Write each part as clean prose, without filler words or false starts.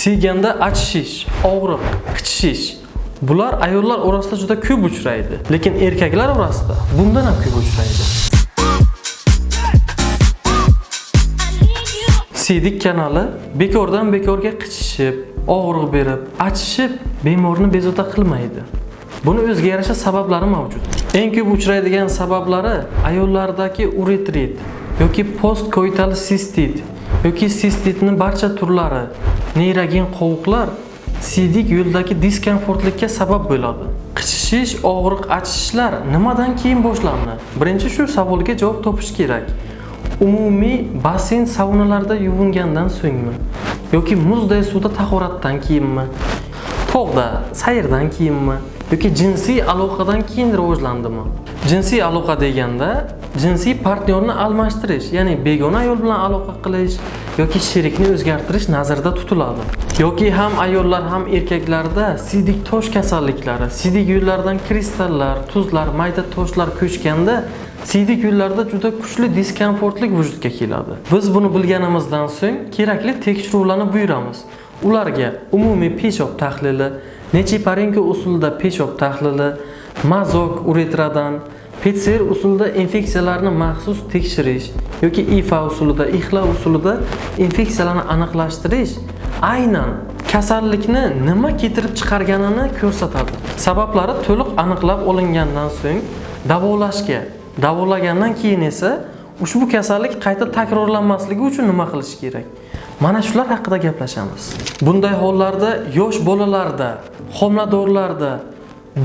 Siyganda achishish, og'riq, qichishish. Bular ayollar orasida juda ko'p uchraydi, lekin erkaklar orasida bundan ham ko'p uchraydi. Siydik kanali bekordan bekorga qichishib, og'riq berib, achishib, bemorni bezovta qilmaydi. Buni o'ziga yarasha sabablari mavjud. Eng ko'p uchraydigan sabablari ayollardagi uretrit yoki postkoital sistit yoki sistitning barcha turlari, neyrogen qovuqlar siydik yo'ldagi diskomfortlikka sabab bo'ladi. Qichishish, og'riq, achishishlar nimadan keyin boshlandi? Birinchi shu savolga javob topish kerak. Umumiy basseyn saunalarda yuvingandan so'ngmi yoki muzday suvda tahoratdan keyinmi, tog'da sayrdan keyinmi yoki jinsiy aloqadan keyin rivojlandimi? Jinsiy aloqa deganda jinsiy partnyorni almashtirish, ya'ni begona ayol bilan aloqa qilish yoki sherikni o'zgartirish nazarda tutiladi. Yoki ham ayollar ham erkaklarda siydik tosh kasalliklari, siydik yo'llardan kristallar, tuzlar, mayda toshlar ko'chganda siydik yo'llarda juda kuchli diskomfortlik vujudga keladi. Biz buni bilganimizdan so'ng kerakli tekshiruvlarni buyuramiz. Ularga umumiy peshob tahlili, Nechiparenko usulida peshob tahlili, mazok uretradan, PCR usulida infeksiyalarni maxsus tekshirish yoki IFA usulida, IXLA usulida infeksiyalarni aniqlashtirish aynan kasallikni nima keltirib chiqarganini ko'rsatadi. Sabablari to'liq aniqlab olingandan so'ng davolagandan keyin esa ushbu kasallik qayta takrorlanmasligi uchun nima qilish kerak? Mana shular haqida gaplashamiz. Bunday hollarda yosh bolalarda, homiladorlarda,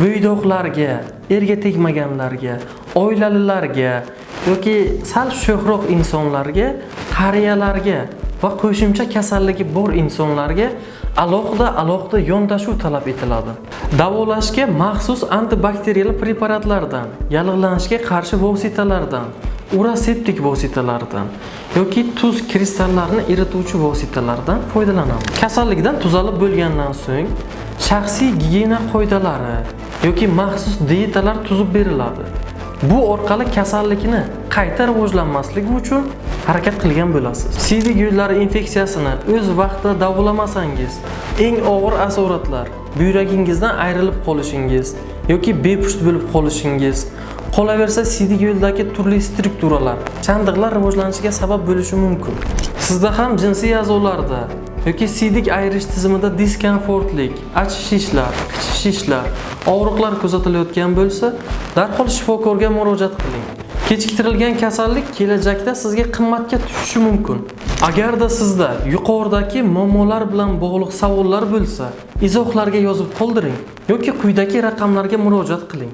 bo'ydoqlarga, erga tegmaganlarga, oilalilarga yoki sal sho'xroq insonlarga, qariyalarga va qo'shimcha kasalligi bor insonlarga alohida yondashuv talab etiladi. Davolashga maxsus antibakterial preparatlardan, yallig'lanishga qarshi vositalardan, uraseptik vositalardan yoki tuz kristallarni erituvchi vositalardan foydalanamiz. Kasallikdan tuzalib bo'lgandan so'ng shaxsiy gigiyena qoidalari yoki maxsus dietalar tuzib beriladi. Bu orqali kasallikni qayta rivojlanmasligi uchun harakat qilgan bo'lasiz. Siydik yo'llari infeksiyasini o'z vaqtida davolamasangiz, eng og'ir asoratlar buyragingizdan ayrilib qolishingiz yoki bepusht bo'lib qolishingiz, qolaversa siydik yo'ldagi turli strukturalar, chandiqlar rivojlanishiga sabab bo'lishi mumkin. Sizda ham jinsiy a'zolarda yoki siydik ayrish tizimida diskomfortlik, achishishlar, qichishishlar, og'riqlar kuzatilayotgan bo'lsa, darhol shifokorga murojaat qiling. Kechiktirilgan kasallik kelajakda sizga qimmatga tushishi mumkin. Agarda sizda yuqoridagi muammolar bilan bog'liq savollar bo'lsa, izohlarga yozib qoldiring yoki quyidagi raqamlarga murojaat qiling.